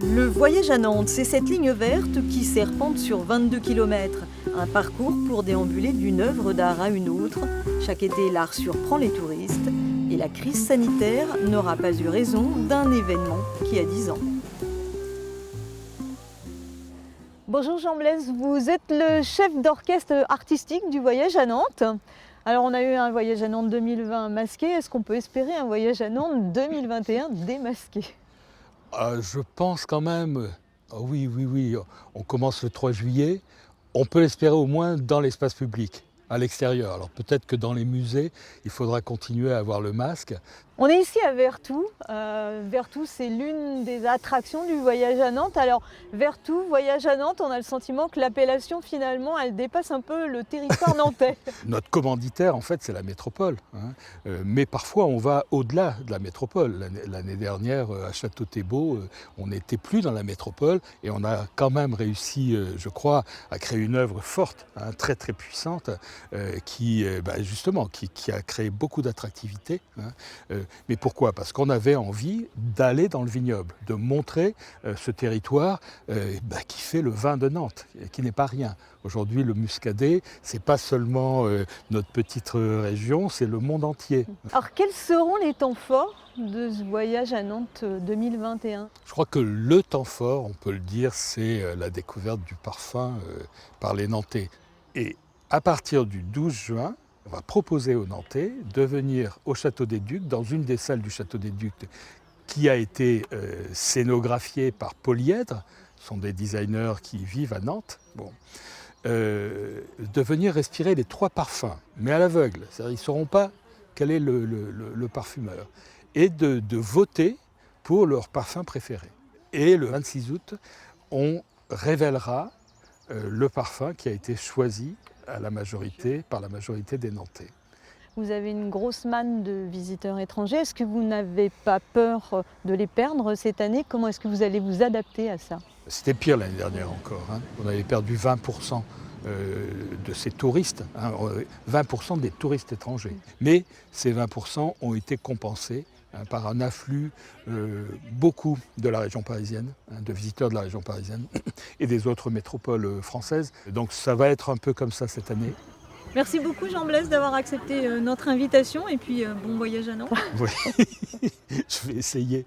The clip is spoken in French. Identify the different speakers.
Speaker 1: Le voyage à Nantes, c'est cette ligne verte qui serpente sur 22 km. Un parcours pour déambuler d'une œuvre d'art à une autre. Chaque été, l'art surprend les touristes. Et la crise sanitaire n'aura pas eu raison d'un événement qui a 10 ans. Bonjour Jean Blaise, vous êtes le chef d'orchestre artistique du voyage à Nantes. Alors on a eu un voyage à Nantes 2020 masqué, est-ce qu'on peut espérer un voyage à Nantes 2021 démasqué?
Speaker 2: Je pense quand même, oui, on commence le 3 juillet, on peut l'espérer au moins dans l'espace public, à l'extérieur. Alors peut-être que dans les musées, il faudra continuer à avoir le masque.
Speaker 1: On est ici à Vertou. Vertou, c'est l'une des attractions du voyage à Nantes. Alors Vertou, voyage à Nantes, on a le sentiment que l'appellation finalement, elle dépasse un peu le territoire nantais.
Speaker 2: Notre commanditaire, en fait, c'est la métropole, hein. Mais parfois, on va au-delà de la métropole. L'année dernière, à Château-Thiebaut, on n'était plus dans la métropole et on a quand même réussi, je crois, à créer une œuvre forte, hein, très très puissante, qui a créé beaucoup d'attractivité, hein. Mais pourquoi? Parce qu'on avait envie d'aller dans le vignoble, de montrer ce territoire qui fait le vin de Nantes, qui n'est pas rien. Aujourd'hui, le muscadet, c'est pas seulement notre petite région, c'est le monde entier.
Speaker 1: Alors quels seront les temps forts de ce voyage à Nantes 2021?
Speaker 2: Je crois que le temps fort, on peut le dire, c'est la découverte du parfum par les Nantais. Et à partir du 12 juin, on va proposer aux Nantais de venir au Château des Ducs, dans une des salles du Château des Ducs qui a été scénographiée par Polyèdre, ce sont des designers qui vivent à Nantes, de venir respirer les 3 parfums, mais à l'aveugle, c'est-à-dire ils ne sauront pas quel est le parfumeur, et de voter pour leur parfum préféré. Et le 26 août, on révélera le parfum qui a été choisi par la majorité des Nantais.
Speaker 1: Vous avez une grosse manne de visiteurs étrangers. Est-ce que vous n'avez pas peur de les perdre cette année? Comment est-ce que vous allez vous adapter à ça?
Speaker 2: C'était pire l'année dernière encore, hein. On avait perdu 20% de ces touristes, hein, 20% des touristes étrangers. Mais ces 20% ont été compensés par un afflux beaucoup de la région parisienne, de visiteurs de la région parisienne et des autres métropoles françaises. Donc ça va être un peu comme ça cette année.
Speaker 1: Merci beaucoup Jean Blaise d'avoir accepté notre invitation et puis bon voyage à Nantes.
Speaker 2: Oui, je vais essayer.